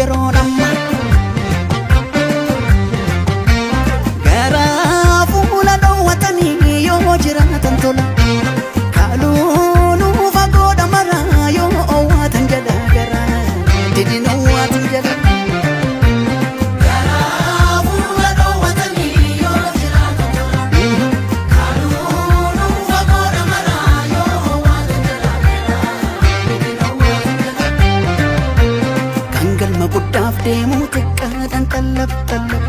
yeroodhamma garaa fuula dhoowwatanii yoo jiraatan tola kaaluunuu fagoodha maraa yoo owwaatan jedha garaa didin owwaatan jedha deemu xiqqaadhaan qallab qallab